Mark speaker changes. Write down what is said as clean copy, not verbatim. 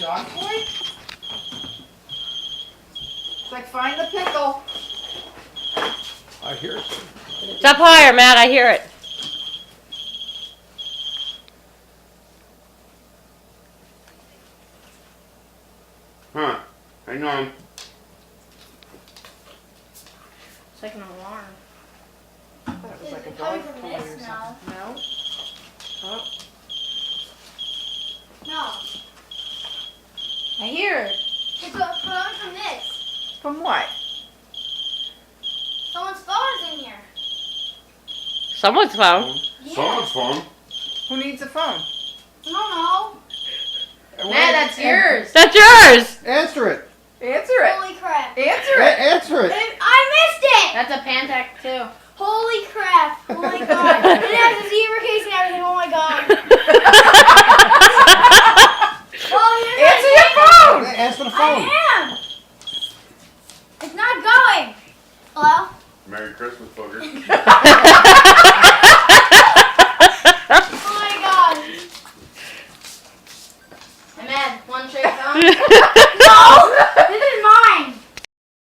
Speaker 1: dog toy? It's like find the pickle.
Speaker 2: I hear it.
Speaker 3: It's up higher, Matt. I hear it.
Speaker 4: Huh. Hang on.
Speaker 5: It's like an alarm.
Speaker 1: I thought it was like a
Speaker 6: Is it
Speaker 1: dog
Speaker 6: coming from
Speaker 1: toy
Speaker 6: this?
Speaker 1: or something. No. Oh,
Speaker 6: No.
Speaker 5: I hear it.
Speaker 6: It's coming from this.
Speaker 1: from what?
Speaker 6: Someone's phone is in here.
Speaker 3: Someone's phone.
Speaker 4: Someone's phone.
Speaker 1: Who needs a phone?
Speaker 6: No.
Speaker 5: Matt, that's yours.
Speaker 3: That's yours.
Speaker 2: Answer it.
Speaker 1: Answer it.
Speaker 6: Holy crap.
Speaker 1: Answer it.
Speaker 2: Answer it.
Speaker 6: I missed it.
Speaker 5: That's a Pantec too.
Speaker 6: Holy crap. Oh my god. It has a zebra case and everything. Oh my god. Oh, you're
Speaker 1: Answer your phone.
Speaker 2: Answer the phone.
Speaker 6: I am. It's not going. Hello?
Speaker 4: Merry Christmas, booger.
Speaker 6: Oh my god.
Speaker 5: Hey, Matt, one trade phone.